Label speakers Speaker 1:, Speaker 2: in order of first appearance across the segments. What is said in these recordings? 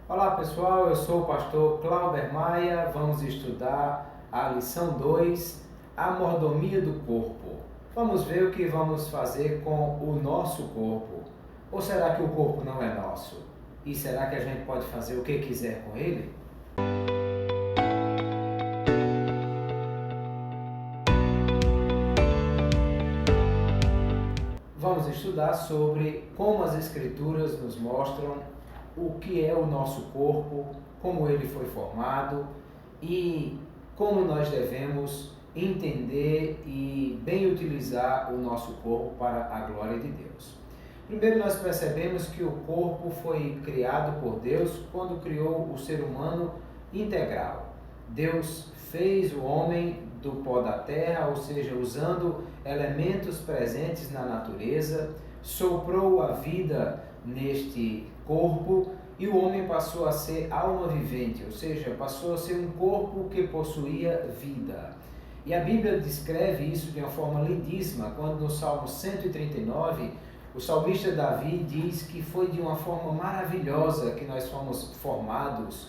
Speaker 1: Olá pessoal, eu sou o pastor Clauber Maia. Vamos estudar a lição 2, a mordomia do corpo. Vamos ver o que vamos fazer com o nosso corpo. Ou será que o corpo não é nosso? E será que a gente pode fazer o que quiser com ele? Vamos estudar sobre como as Escrituras nos mostram o que é o nosso corpo, como ele foi formado e como nós devemos entender e bem utilizar o nosso corpo para a glória de Deus. Primeiro, nós percebemos que o corpo foi criado por Deus quando criou o ser humano integral. Deus fez o homem do pó da terra, ou seja, usando elementos presentes na natureza, soprou a vida neste corpo e o homem passou a ser alma vivente, ou seja, passou a ser um corpo que possuía vida. E a Bíblia descreve isso de uma forma lindíssima, quando no Salmo 139, o salmista Davi diz que foi de uma forma maravilhosa que nós fomos formados,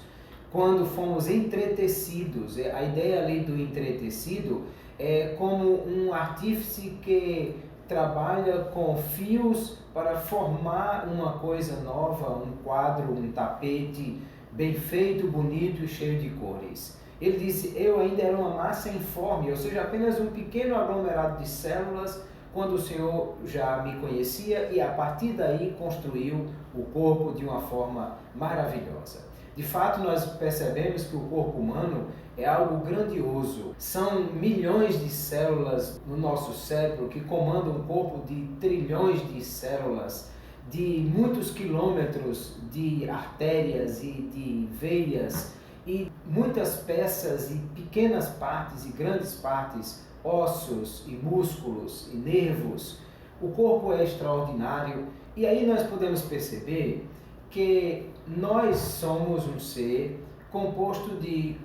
Speaker 1: quando fomos entretecidos. A ideia ali do entretecido é como um artífice que trabalha com fios para formar uma coisa nova, um quadro, um tapete bem feito, bonito e cheio de cores. Ele disse: eu ainda era uma massa informe, ou seja, apenas um pequeno aglomerado de células, quando o Senhor já me conhecia e a partir daí construiu o corpo de uma forma maravilhosa. De fato, nós percebemos que o corpo humano é algo grandioso. São milhões de células no nosso cérebro que comandam um corpo de trilhões de células, de muitos quilômetros de artérias e de veias, e muitas peças e pequenas partes e grandes partes, ossos e músculos e nervos. O corpo é extraordinário e aí nós podemos perceber que nós somos um ser composto de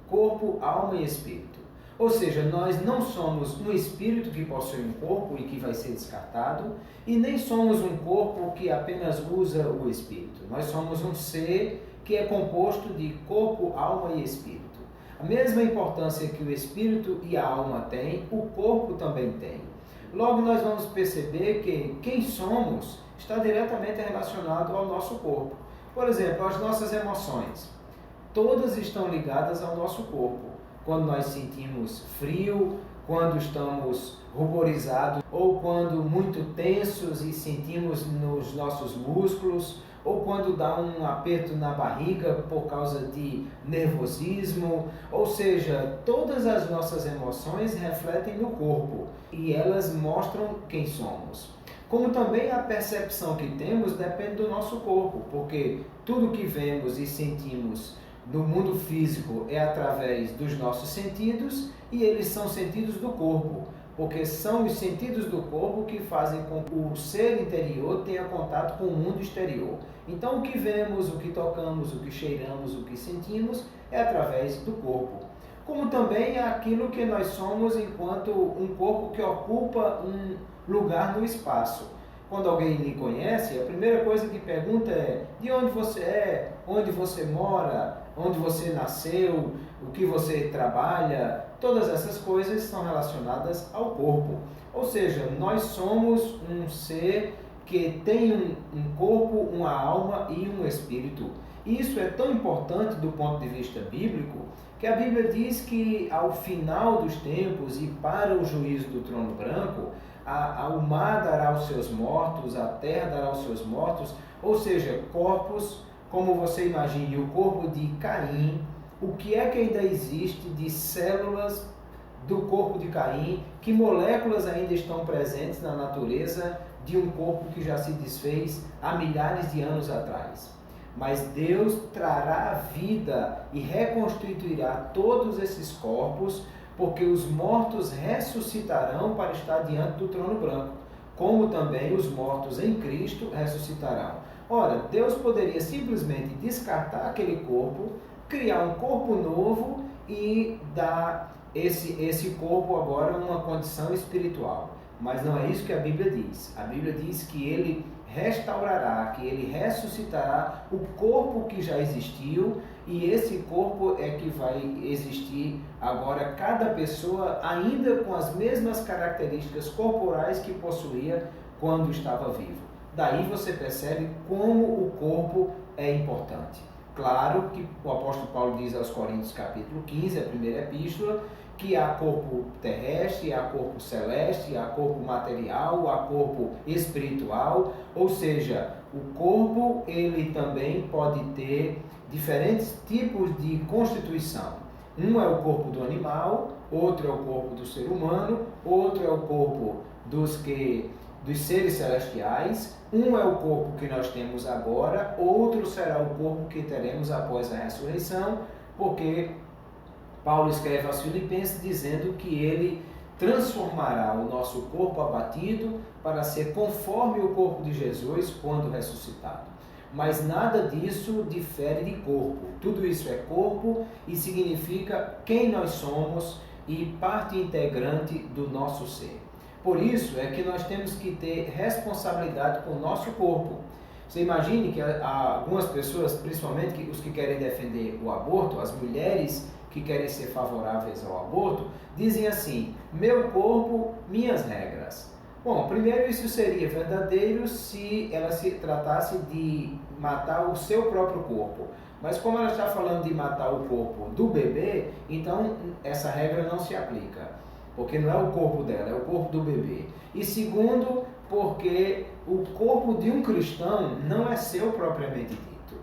Speaker 1: corpo, alma e espírito. Ou seja, nós não somos um espírito que possui um corpo e que vai ser descartado, e nem somos um corpo que apenas usa o espírito. Nós somos um ser que é composto de corpo, alma e espírito. A mesma importância que o espírito e a alma têm, o corpo também tem. Logo, nós vamos perceber que quem somos está diretamente relacionado ao nosso corpo. Por exemplo, as nossas emoções, todas estão ligadas ao nosso corpo. Quando nós sentimos frio, quando estamos ruborizados, ou quando muito tensos e sentimos nos nossos músculos, ou quando dá um aperto na barriga por causa de nervosismo. Ou seja, todas as nossas emoções refletem no corpo e elas mostram quem somos. Como também a percepção que temos depende do nosso corpo, porque tudo que vemos e sentimos no mundo físico é através dos nossos sentidos e eles são sentidos do corpo, porque são os sentidos do corpo que fazem com que o ser interior tenha contato com o mundo exterior. Então o que vemos, o que tocamos, o que cheiramos, o que sentimos é através do corpo. Como também é aquilo que nós somos enquanto um corpo que ocupa um lugar no espaço. Quando alguém lhe conhece, a primeira coisa que pergunta é: de onde você é, onde você mora, onde você nasceu, o que você trabalha. Todas essas coisas são relacionadas ao corpo. Ou seja, nós somos um ser que tem um corpo, uma alma e um espírito. E isso é tão importante do ponto de vista bíblico, que a Bíblia diz que ao final dos tempos e para o juízo do trono branco, o mar dará aos seus mortos, a terra dará aos seus mortos, ou seja, corpos, como você imagine, o corpo de Caim, o que é que ainda existe de células do corpo de Caim, que moléculas ainda estão presentes na natureza de um corpo que já se desfez há milhares de anos atrás. Mas Deus trará vida e reconstituirá todos esses corpos, porque os mortos ressuscitarão para estar diante do trono branco, como também os mortos em Cristo ressuscitarão. Ora, Deus poderia simplesmente descartar aquele corpo, criar um corpo novo e dar esse corpo agora uma condição espiritual. Mas não é isso que a Bíblia diz. A Bíblia diz que ele restaurará, que ele ressuscitará o corpo que já existiu, e esse corpo é que vai existir agora cada pessoa ainda com as mesmas características corporais que possuía quando estava vivo. Daí você percebe como o corpo é importante. Claro que o apóstolo Paulo diz aos Coríntios capítulo 15, a primeira epístola, que há corpo terrestre, há corpo celeste, há corpo material, há corpo espiritual, ou seja, o corpo ele também pode ter diferentes tipos de constituição. Um é o corpo do animal, outro é o corpo do ser humano, outro é o corpo dos seres celestiais, um é o corpo que nós temos agora, outro será o corpo que teremos após a ressurreição, porque Paulo escreve aos Filipenses dizendo que ele transformará o nosso corpo abatido para ser conforme o corpo de Jesus quando ressuscitado. Mas nada disso difere de corpo. Tudo isso é corpo e significa quem nós somos e parte integrante do nosso ser. Por isso é que nós temos que ter responsabilidade com o nosso corpo. Você imagine que algumas pessoas, principalmente os que querem defender o aborto, as mulheres que querem ser favoráveis ao aborto, dizem assim: meu corpo, minhas regras. Bom, primeiro isso seria verdadeiro se ela se tratasse de matar o seu próprio corpo. Mas como ela está falando de matar o corpo do bebê, então essa regra não se aplica. Porque não é o corpo dela, é o corpo do bebê. E segundo, porque o corpo de um cristão não é seu propriamente dito.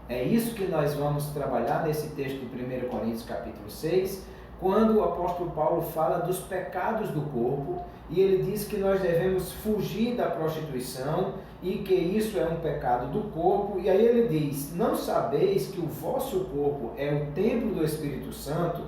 Speaker 1: É isso que nós vamos trabalhar nesse texto de 1 Coríntios capítulo 6, quando o apóstolo Paulo fala dos pecados do corpo, e ele diz que nós devemos fugir da prostituição e que isso é um pecado do corpo. E aí ele diz: não sabeis que o vosso corpo é o templo do Espírito Santo,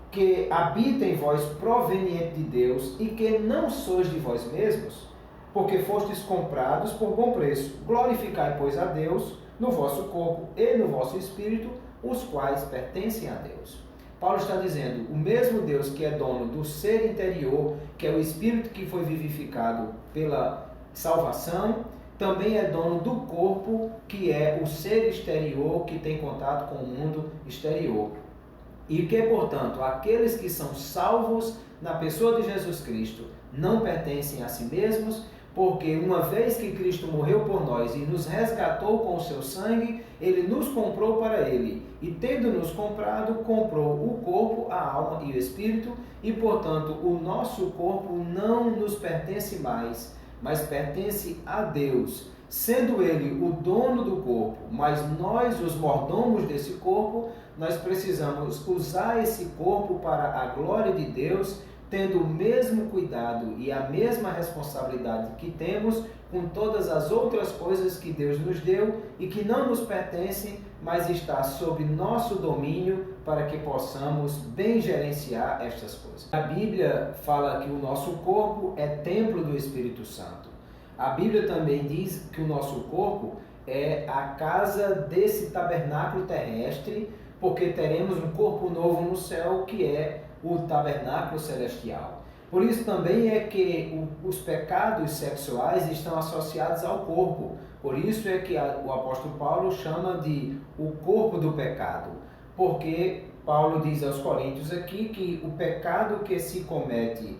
Speaker 1: que habita em vós proveniente de Deus, e que não sois de vós mesmos, porque fostes comprados por bom preço. Glorificai, pois, a Deus no vosso corpo e no vosso espírito, os quais pertencem a Deus. Paulo está dizendo: o mesmo Deus que é dono do ser interior, que é o espírito que foi vivificado pela salvação, também é dono do corpo, que é o ser exterior, que tem contato com o mundo exterior. E que, portanto, aqueles que são salvos na pessoa de Jesus Cristo não pertencem a si mesmos, porque uma vez que Cristo morreu por nós e nos resgatou com o seu sangue, ele nos comprou para ele. E tendo nos comprado, comprou o corpo, a alma e o espírito, e, portanto, o nosso corpo não nos pertence mais, mas pertence a Deus. Sendo ele o dono do corpo, mas nós os mordomos desse corpo, nós precisamos usar esse corpo para a glória de Deus, tendo o mesmo cuidado e a mesma responsabilidade que temos com todas as outras coisas que Deus nos deu e que não nos pertencem, mas está sob nosso domínio para que possamos bem gerenciar estas coisas. A Bíblia fala que o nosso corpo é templo do Espírito Santo. A Bíblia também diz que o nosso corpo é a casa desse tabernáculo terrestre, porque teremos um corpo novo no céu, que é o tabernáculo celestial. Por isso também é que os pecados sexuais estão associados ao corpo. Por isso é que o apóstolo Paulo chama de o corpo do pecado. Porque Paulo diz aos Coríntios aqui que o pecado que se comete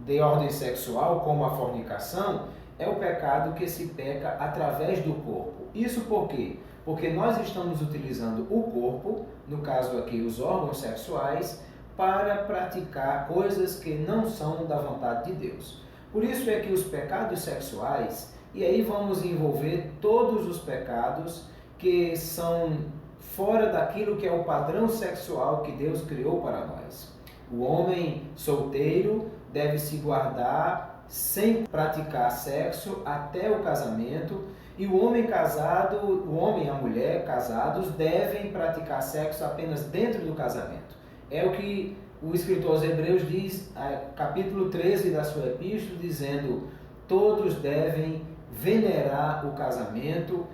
Speaker 1: de ordem sexual, como a fornicação, é o pecado que se peca através do corpo. Isso por quê? Porque nós estamos utilizando o corpo, no caso aqui os órgãos sexuais, para praticar coisas que não são da vontade de Deus. Por isso é que os pecados sexuais, e aí vamos envolver todos os pecados que são fora daquilo que é o padrão sexual que Deus criou para nós. O homem solteiro deve se guardar sem praticar sexo até o casamento, e o homem casado, o homem e a mulher casados devem praticar sexo apenas dentro do casamento. É o que o escritor aos Hebreus diz, capítulo 13 da sua epístola, dizendo: todos devem venerar o casamento,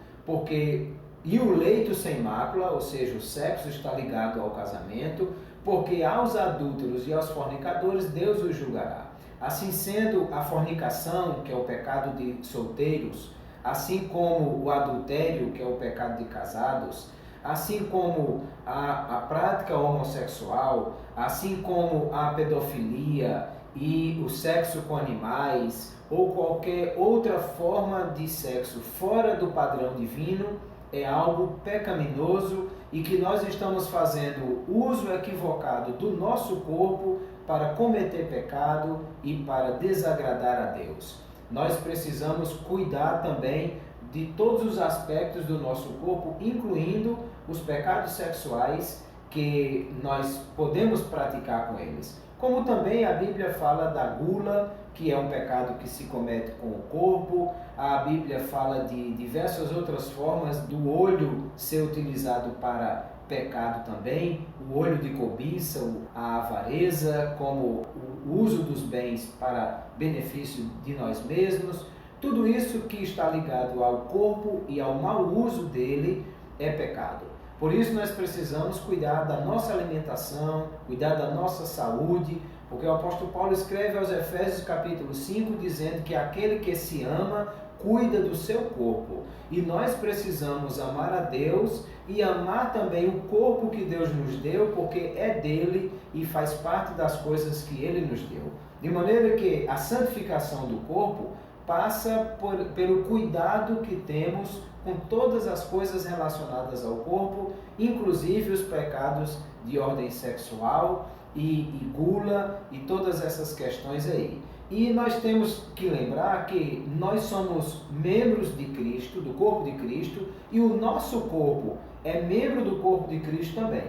Speaker 1: e o leito sem mácula, ou seja, o sexo está ligado ao casamento, porque aos adúlteros e aos fornicadores Deus os julgará. Assim sendo, a fornicação, que é o pecado de solteiros, assim como o adultério, que é o pecado de casados, assim como a prática homossexual, assim como a pedofilia e o sexo com animais, ou qualquer outra forma de sexo fora do padrão divino, é algo pecaminoso e que nós estamos fazendo uso equivocado do nosso corpo para cometer pecado e para desagradar a Deus. Nós precisamos cuidar também de todos os aspectos do nosso corpo, incluindo os pecados sexuais que nós podemos praticar com eles. Como também a Bíblia fala da gula, que é um pecado que se comete com o corpo. A Bíblia fala de diversas outras formas do olho ser utilizado para pecado também, o olho de cobiça, a avareza, como o uso dos bens para benefício de nós mesmos. Tudo isso que está ligado ao corpo e ao mau uso dele é pecado. Por isso nós precisamos cuidar da nossa alimentação, cuidar da nossa saúde, porque o apóstolo Paulo escreve aos Efésios capítulo 5 dizendo que aquele que se ama cuida do seu corpo. E nós precisamos amar a Deus e amar também o corpo que Deus nos deu, porque é dele e faz parte das coisas que ele nos deu. De maneira que a santificação do corpo passa pelo cuidado que temos com todas as coisas relacionadas ao corpo, inclusive os pecados de ordem sexual e gula e todas essas questões aí. E nós temos que lembrar que nós somos membros de Cristo, do corpo de Cristo, e o nosso corpo é membro do corpo de Cristo também.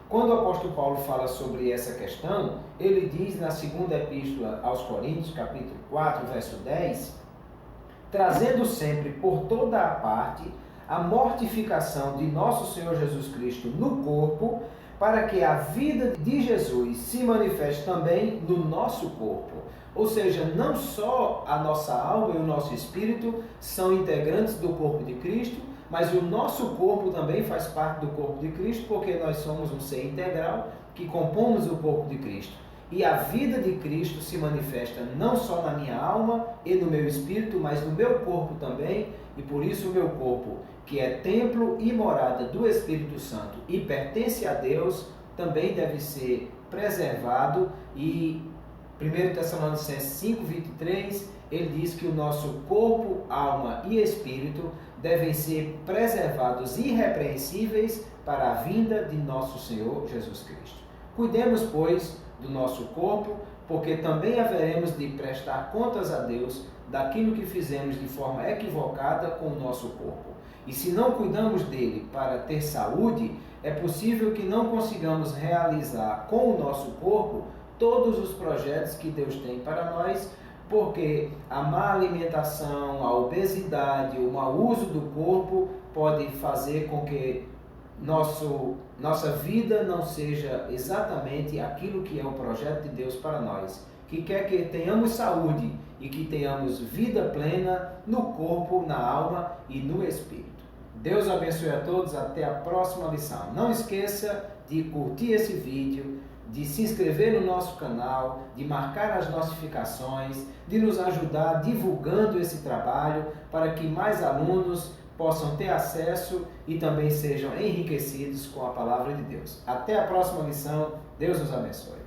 Speaker 1: Quando o apóstolo Paulo fala sobre essa questão, ele diz na segunda epístola aos Coríntios, capítulo 4, verso 10, trazendo sempre por toda a parte a mortificação de nosso Senhor Jesus Cristo no corpo, para que a vida de Jesus se manifeste também no nosso corpo. Ou seja, não só a nossa alma e o nosso espírito são integrantes do corpo de Cristo, mas o nosso corpo também faz parte do corpo de Cristo, porque nós somos um ser integral que compomos o corpo de Cristo. E a vida de Cristo se manifesta não só na minha alma e no meu espírito, mas no meu corpo também, e por isso o meu corpo, que é templo e morada do Espírito Santo e pertence a Deus, também deve ser preservado. E 1 Tessalonicenses 5:23, ele diz que o nosso corpo, alma e espírito devem ser preservados irrepreensíveis para a vinda de nosso Senhor Jesus Cristo. Cuidemos, pois, do nosso corpo, porque também haveremos de prestar contas a Deus daquilo que fizemos de forma equivocada com o nosso corpo. E se não cuidamos dele para ter saúde, é possível que não consigamos realizar com o nosso corpo todos os projetos que Deus tem para nós, porque a má alimentação, a obesidade, o mau uso do corpo pode fazer com que nossa vida não seja exatamente aquilo que é o projeto de Deus para nós, que quer que tenhamos saúde e que tenhamos vida plena no corpo, na alma e no espírito. Deus abençoe a todos, até a próxima lição. Não esqueça de curtir esse vídeo, de se inscrever no nosso canal, de marcar as notificações, de nos ajudar divulgando esse trabalho para que mais alunos possam ter acesso e também sejam enriquecidos com a palavra de Deus. Até a próxima lição. Deus nos abençoe.